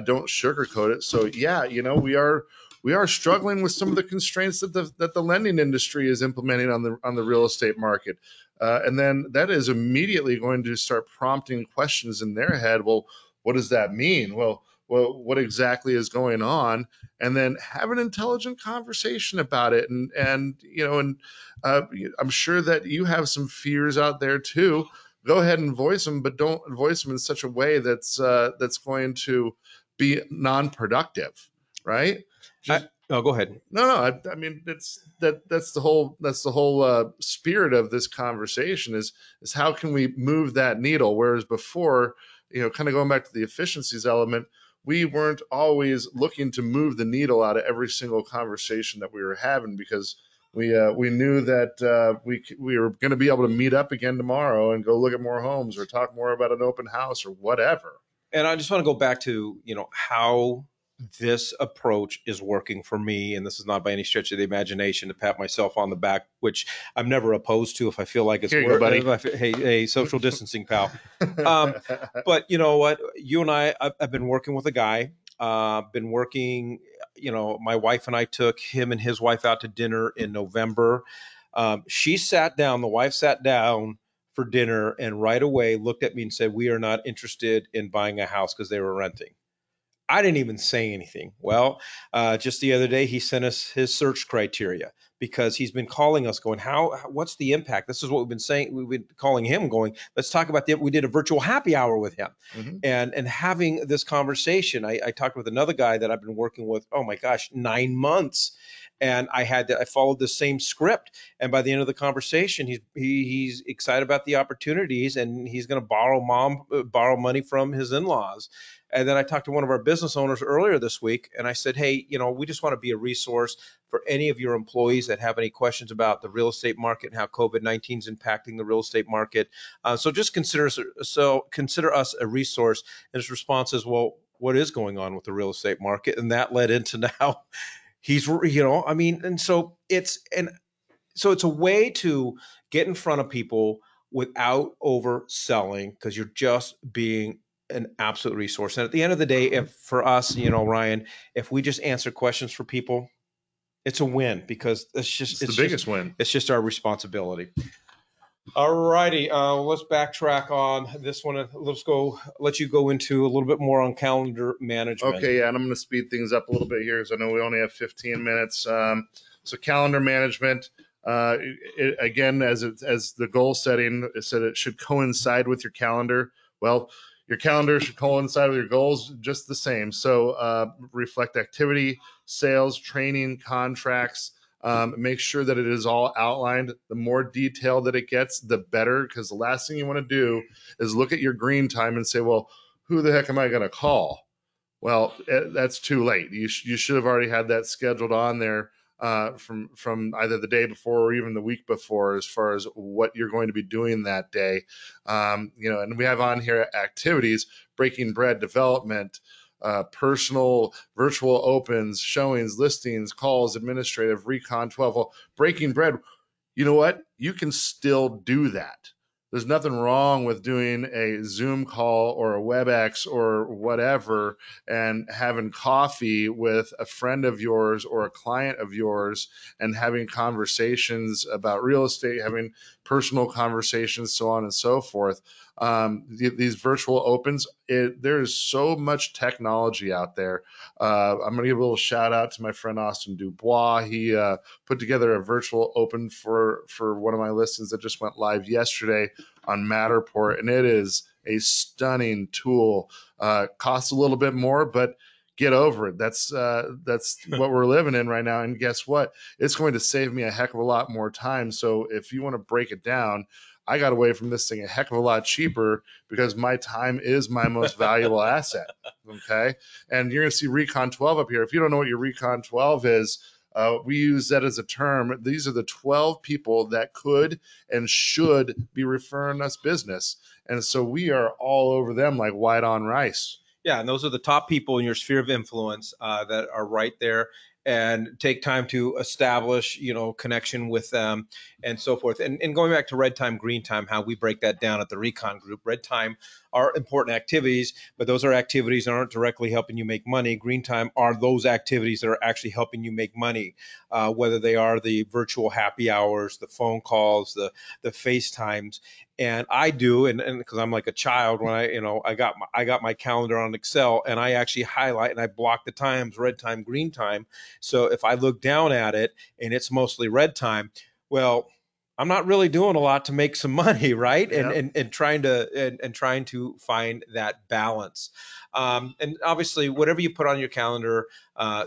Don't sugarcoat it. So yeah, we are struggling with some of the constraints that the lending industry is implementing on the real estate market. And then that is immediately going to start prompting questions in their head. Well, what does that mean? Well, what exactly is going on? And then have an intelligent conversation about it. And I'm sure that you have some fears out there too. Go ahead and voice them, but don't voice them in such a way that's going to be non-productive, right? Just Oh, go ahead. no. I mean, that's the whole spirit of this conversation is how can we move that needle? Whereas before, kind of going back to the efficiencies element, we weren't always looking to move the needle out of every single conversation that we were having, because we knew that we were going to be able to meet up again tomorrow and go look at more homes or talk more about an open house or whatever. And I just want to go back to, how this approach is working for me. And this is not by any stretch of the imagination to pat myself on the back, which I'm never opposed to if I feel like it's Here you go, buddy. Hey, social distancing, pal. But you know what? You and I've been working with a guy. Been working, my wife and I took him and his wife out to dinner in November. The wife sat down for dinner and right away looked at me and said, we are not interested in buying a house, because they were renting. I didn't even say anything. Well, just the other day, he sent us his search criteria because he's been calling us going, what's the impact? This is what we've been saying. We've been calling him going, let's talk about we did a virtual happy hour with him, Mhm. and having this conversation. I talked with another guy that I've been working with, oh my gosh, 9 months. And I followed the same script. And by the end of the conversation, he's excited about the opportunities, and he's going to borrow money from his in-laws. And then I talked to one of our business owners earlier this week, and I said, hey, we just want to be a resource for any of your employees that have any questions about the real estate market and how COVID-19 is impacting the real estate market. So just consider us a resource. And his response is, well, what is going on with the real estate market? And that led into now and so it's a way to get in front of people without overselling, because you're just being an absolute resource. And at the end of the day, if for us, Ryan, if we just answer questions for people, it's a win, because It's the biggest win. It's just our responsibility. All righty, let's backtrack on this one. Let you go into a little bit more on calendar management. Okay, yeah, and I'm going to speed things up a little bit here because I know we only have 15 minutes. So calendar management, Again, as the goal setting, it said it should coincide with your calendar. Well, your calendar should coincide with your goals just the same. So reflect activity, sales, training, contracts. Make sure that it is all outlined. The more detail that it gets, the better, because the last thing you want to do is look at your green time and say, well, who the heck am I going to call? Well, that's too late. You should have already had that scheduled on there from either the day before or even the week before, as far as what you're going to be doing that day. And we have on here activities, breaking bread, development, personal, virtual opens, showings, listings, calls, administrative, recon 12. Well, breaking bread, you know what? You can still do that. There's nothing wrong with doing a Zoom call or a WebEx or whatever and having coffee with a friend of yours or a client of yours and having conversations about real estate, having personal conversations, so on and so forth. These virtual opens, there is so much technology out there. I'm going to give a little shout out to my friend Austin Dubois. He put together a virtual open for one of my listings that just went live yesterday on Matterport, and it is a stunning tool. Costs a little bit more, but get over it. That's what we're living in right now. And guess what? It's going to save me a heck of a lot more time. So if you want to break it down, I got away from this thing a heck of a lot cheaper because my time is my most valuable asset. Okay. And you're going to see Recon 12 up here. If you don't know what your Recon 12 is, we use that as a term. These are the 12 people that could and should be referring us business. And so we are all over them like white on rice. Yeah, and those are the top people in your sphere of influence that are right there, and take time to establish, connection with them and so forth. And going back to red time, green time, how we break that down at the Recon Group. Red time are important activities, but those are activities that aren't directly helping you make money. Green time are those activities that are actually helping you make money, whether they are the virtual happy hours, the phone calls, the FaceTimes. And I do, and because I'm like a child, when I got my calendar on Excel, and I actually highlight and I block the times, red time, green time. So if I look down at it and it's mostly red time, well, I'm not really doing a lot to make some money, right? And Yeah. and trying to find that balance. And obviously, whatever you put on your calendar,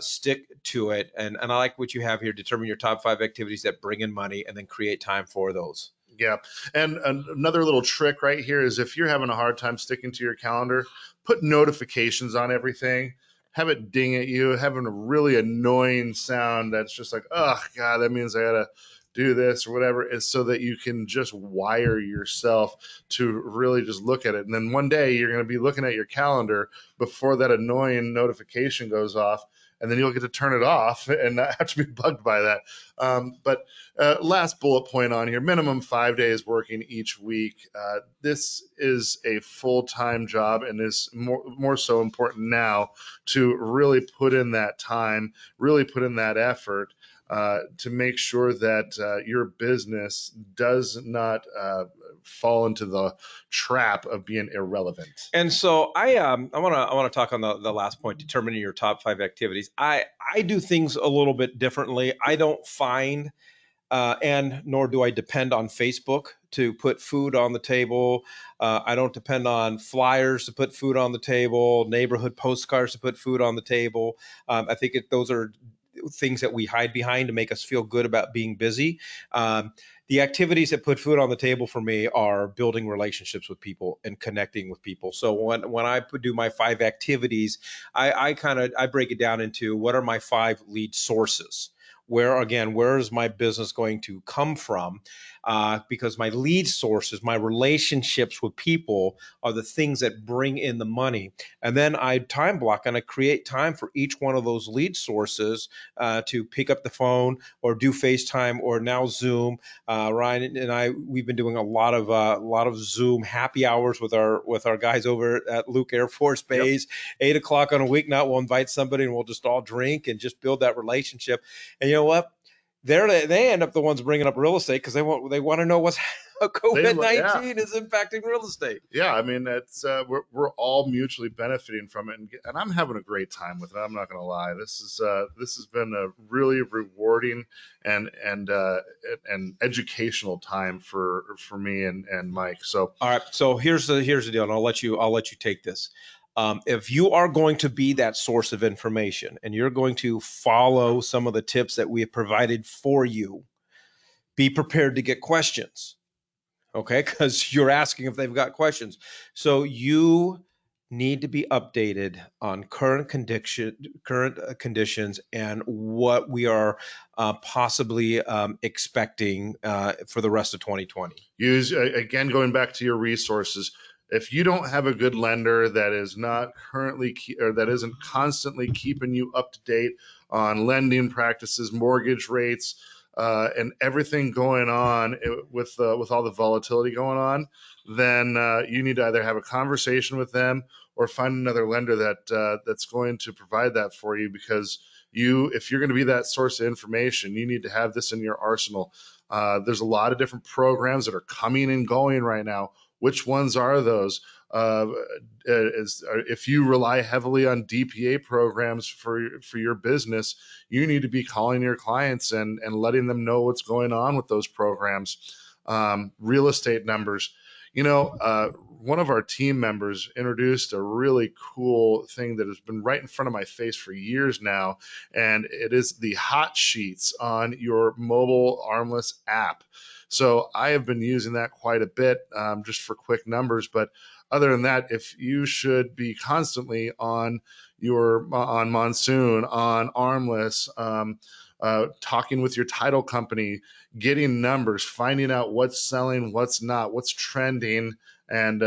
stick to it. And I like what you have here: determine your top 5 activities that bring in money, and then create time for those. Yeah. And another little trick right here is if you're having a hard time sticking to your calendar, put notifications on everything. Have it ding at you, having a really annoying sound that's just like, oh, God, that means I got to do this or whatever, is so that you can just wire yourself to really just look at it. And then one day you're going to be looking at your calendar before that annoying notification goes off. And then you'll get to turn it off and not have to be bugged by that. But last bullet point on here, minimum 5 days working each week. This is a full-time job and is more so important now to really put in that time, really put in that effort to make sure that your business does not fall into the trap of being irrelevant. And so I want to talk on the last point, determining your top 5 activities. I do things a little bit differently. I don't find and nor do I depend on Facebook to put food on the table. I don't depend on flyers to put food on the table, neighborhood postcards to put food on the table. I think those are things that we hide behind to make us feel good about being busy. The activities that put food on the table for me are building relationships with people and connecting with people. So when I do my 5 activities, I break it down into what are my 5 lead sources. Where is my business going to come from? Because my lead sources, my relationships with people, are the things that bring in the money. And then I time block and I create time for each one of those lead sources to pick up the phone or do FaceTime or now Zoom. Ryan and we've been doing a lot of Zoom happy hours with our guys over at Luke Air Force Yep. Base. 8 o'clock on a weeknight, we'll invite somebody and we'll just all drink and just build that relationship. And you know what? They end up the ones bringing up real estate because they want to know Yeah, COVID-19 is impacting real estate. yeah. I mean, it's we're all mutually benefiting from it, and I'm having a great time with it. I'm not going to lie. This has been a really rewarding and and educational time for me and Mike. So All right. So here's the deal, and I'll let you take this. If you are going to be that source of information and you're going to follow some of the tips that we have provided for you, be prepared to get questions. Okay, because you're asking if they've got questions. So you need to be updated on current conditions and what we are possibly expecting for the rest of 2020. use again, going back to your resources. If you don't have a good lender that is not currently or that isn't constantly keeping you up to date on lending practices, mortgage rates, and everything going on with all the volatility going on, then you need to either have a conversation with them or find another lender that's going to provide that for you, because if you're going to be that source of information, you need to have this in your arsenal. There's a lot of different programs that are coming and going right now. Which ones are those? If you rely heavily on DPA programs for your business, you need to be calling your clients and letting them know what's going on with those programs. Real estate numbers. One of our team members introduced a really cool thing that has been right in front of my face for years now, and it is the hot sheets on your mobile armless app. So I have been using that quite a bit, just for quick numbers. But other than that, if you should be constantly on Monsoon, on Armless, talking with your title company, getting numbers, finding out what's selling, what's not, what's trending, and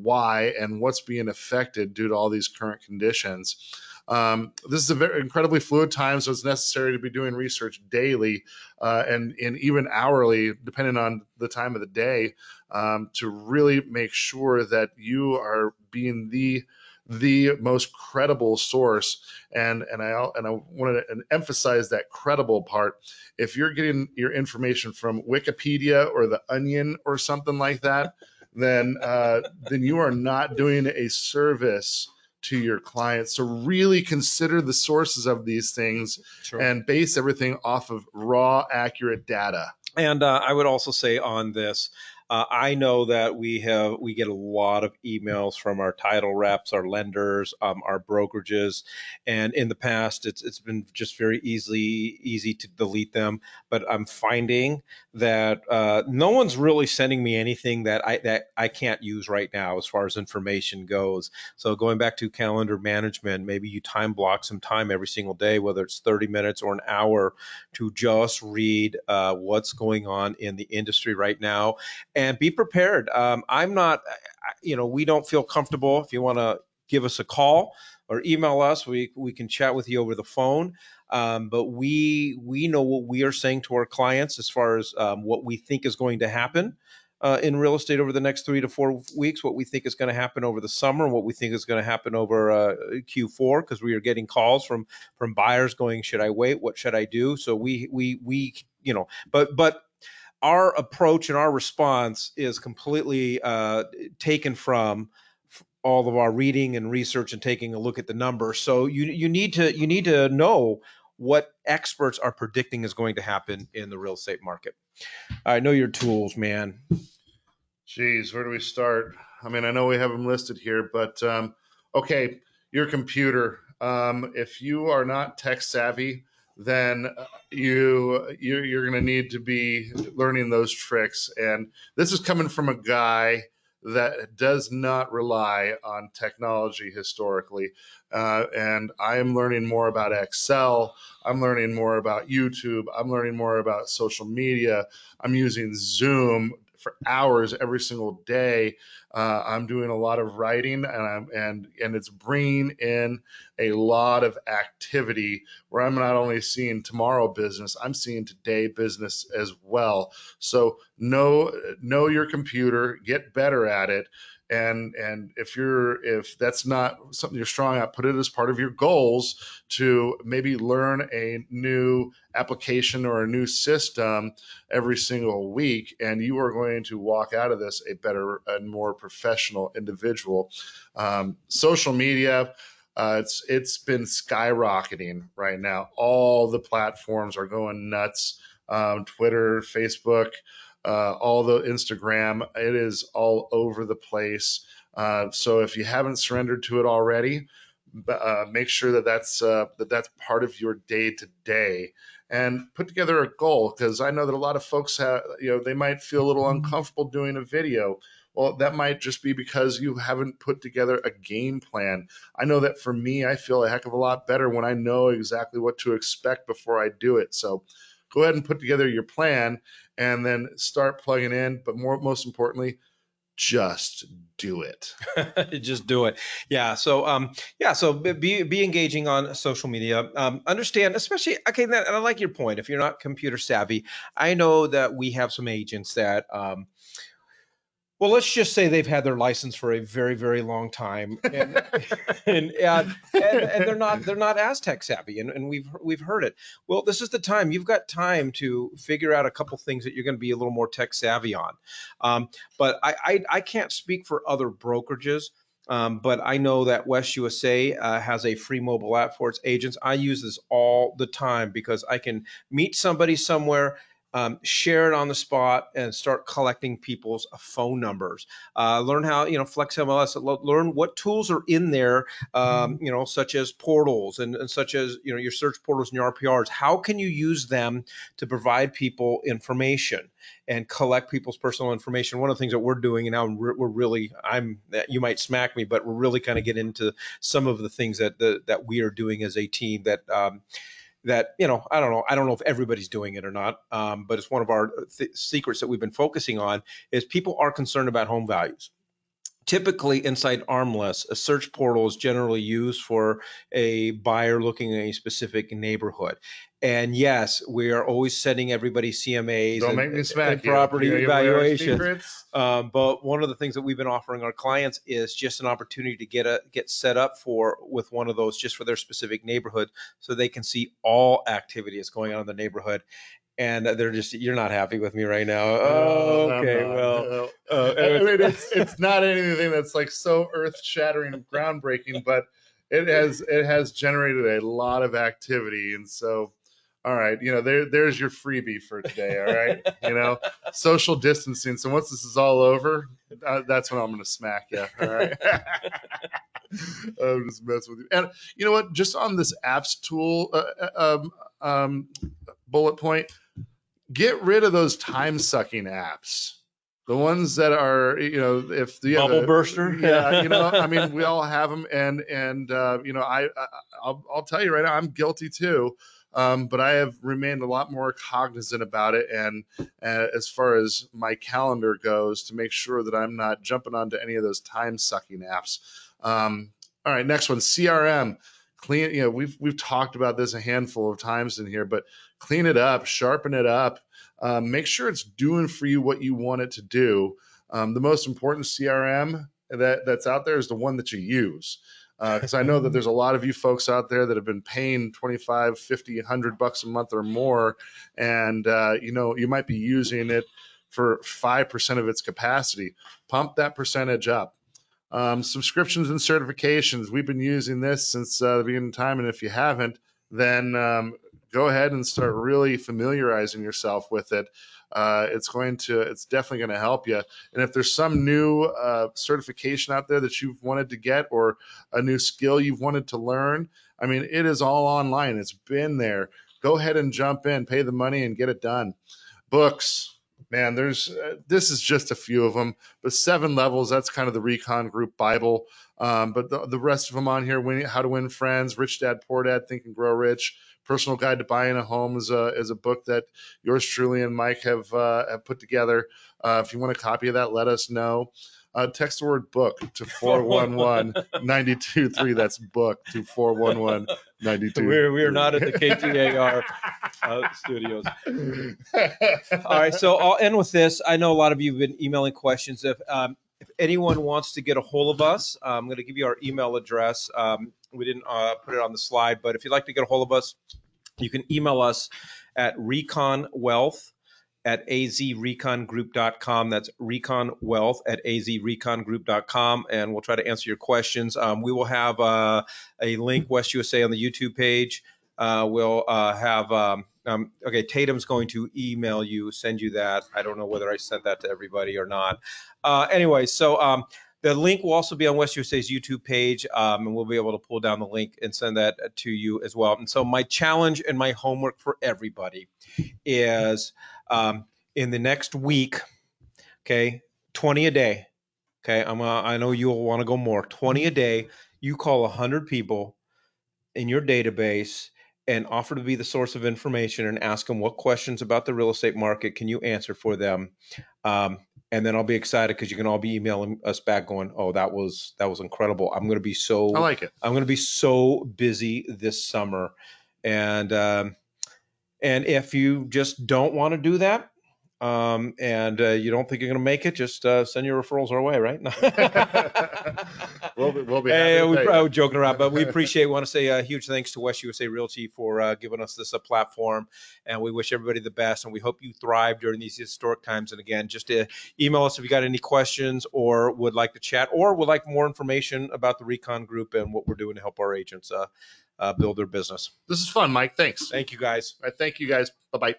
why, and what's being affected due to all these current conditions. This is a very incredibly fluid time, so it's necessary to be doing research daily, and even hourly, depending on the time of the day, to really make sure that you are being the most credible source. And I wanted to emphasize that credible part. If you're getting your information from Wikipedia or the Onion or something like that, then you are not doing a service to your clients. So really consider the sources of these things, Sure. and base everything off of raw, accurate data. And I would also say on this, I know that we get a lot of emails from our title reps, our lenders, our brokerages, and in the past, it's been just very easy to delete them. But I'm finding that no one's really sending me anything that I can't use right now as far as information goes. So going back to calendar management, maybe you time block some time every single day, whether it's 30 minutes or an hour, to just read what's going on in the industry right now and be prepared. I'm not, we don't feel comfortable. If you want to give us a call or email us, we can chat with you over the phone. But we know what we are saying to our clients as far as what we think is going to happen in real estate over the next 3 to 4 weeks, what we think is going to happen over the summer, and what we think is going to happen over Q4, because we are getting calls from buyers going, should I wait? What should I do? So but our approach and our response is completely taken from all of our reading and research and taking a look at the numbers. So you need to know what experts are predicting is going to happen in the real estate market. I know your tools, man. Geez, where do we start? I mean, I know we have them listed here, but okay, your computer. If you are not tech savvy, then you're going to need to be learning those tricks. And this is coming from a guy that does not rely on technology historically. And I am learning more about Excel. I'm learning more about YouTube. I'm learning more about social media. I'm using Zoom for hours every single day, I'm doing a lot of writing, and it's bringing in a lot of activity where I'm not only seeing tomorrow business, I'm seeing today business as well. So know your computer, get better at it. And if that's not something you're strong at, put it as part of your goals to maybe learn a new application or a new system every single week, and you are going to walk out of this a better and more professional individual. Social media, it's been skyrocketing right now. All the platforms are going nuts. Twitter, Facebook, all the Instagram, it is all over the place. So if you haven't surrendered to it already, make sure that that's part of your day to day, and put together a goal, because I know that a lot of folks have, they might feel a little uncomfortable doing a video. Well, that might just be because you haven't put together a game plan. I know that for me, I feel a heck of a lot better when I know exactly what to expect before I do it. So go ahead and put together your plan and then start plugging in. But most importantly, just do it. Just do it. Yeah. So be engaging on social media. Understand, especially, okay, and I like your point. If you're not computer savvy, I know that we have some agents that well, let's just say they've had their license for a very, very long time, and they're not as tech savvy, and we've heard it. Well, this is the time. You've got time to figure out a couple things that you're going to be a little more tech savvy on. But I can't speak for other brokerages. But I know that West USA has a free mobile app for its agents. I use this all the time because I can meet somebody somewhere, share it on the spot, and start collecting people's phone numbers. Learn how, Flex MLS. Learn what tools are in there, such as portals and such as your search portals and your RPRs. How can you use them to provide people information and collect people's personal information? One of the things that we're doing, and now we're really, you might smack me, but we're really kind of getting into some of the things that we are doing as a team that I don't know if everybody's doing it or not, but it's one of our secrets that we've been focusing on. Is people are concerned about home values. Typically, inside Armless, a search portal is generally used for a buyer looking at a specific neighborhood. And yes, we are always sending everybody CMAs Don't make me and smack you. property You give away our evaluations. secrets. But one of the things that we've been offering our clients is just an opportunity to get set up with one of those just for their specific neighborhood, so they can see all activity that's going on in the neighborhood. And you're not happy with me right now. No, Oh, I'm okay, not. well, No. I anyways. mean, it's not anything that's like so earth shattering, groundbreaking, but it has generated a lot of activity, and so. All right, there's your freebie for today. All right, social distancing. So once this is all over, that's when I'm going to smack you. All right, I'm just messing with you. And you know what? Just on this apps tool bullet point, get rid of those time sucking apps. The ones that are, if you have Bubble burster. yeah, I mean, we all have them, and I'll tell you right now, I'm guilty too. But I have remained a lot more cognizant about it, and as far as my calendar goes, to make sure that I'm not jumping onto any of those time sucking apps. All right, next one, CRM. Clean. We've talked about this a handful of times in here, but clean it up, sharpen it up. Make sure it's doing for you what you want it to do. The most important CRM that's out there is the one that you use. Because I know that there's a lot of you folks out there that have been paying 25, 50, 100 bucks a month or more. And, you might be using it for 5% of its capacity. Pump that percentage up. Subscriptions and certifications. We've been using this since the beginning of time. And if you haven't, then go ahead and start really familiarizing yourself with it. It's definitely going to help you. And if there's some new certification out there that you've wanted to get, or a new skill you've wanted to learn, I mean, it is all online. It's been there. Go ahead and jump in, pay the money, and get it done. Books, man, this is just a few of them, but 7 levels, that's kind of the Recon Group Bible. But the rest of them on here: How to Win Friends, Rich Dad Poor Dad, Think and Grow Rich, Personal Guide to Buying a Home is a book that yours truly and Mike have put together. If you want a copy of that, let us know. text the word book to 411-923. That's book to 411-923. We're not at the KTAR studios. All right, so I'll end with this. I know a lot of you have been emailing questions. If anyone wants to get a hold of us, I'm going to give you our email address. We didn't put it on the slide, but if you'd like to get a hold of us, you can email us at reconwealth@azrecongroup.com. That's reconwealth@azrecongroup.com, and we'll try to answer your questions. We will have a link, West USA, on the YouTube page. We'll have, okay, Tatum's going to email you, send you that. I don't know whether I sent that to everybody or not. Anyway, so the link will also be on West USA's YouTube page, and we'll be able to pull down the link and send that to you as well. And so my challenge and my homework for everybody is in the next week, okay, 20 a day. Okay, I know you'll want to go more. 20 a day. You call 100 people in your database and offer to be the source of information and ask them what questions about the real estate market can you answer for them. And then I'll be excited because you can all be emailing us back going, oh, that was incredible. I'm going to be so I like it. I'm going to be so busy this summer. And if you just don't want to do that, and you don't think you're going to make it, just send your referrals our way, right? We'll be Hey, happy to pay we're joking around, but we appreciate. We want to say a huge thanks to West USA Realty for giving us this platform, and we wish everybody the best. And we hope you thrive during these historic times. And again, just email us if you got any questions or would like to chat or would like more information about the Recon Group and what we're doing to help our agents build their business. This is fun, Mike. Thanks. Thank you, guys. All right, thank you, guys. Bye-bye.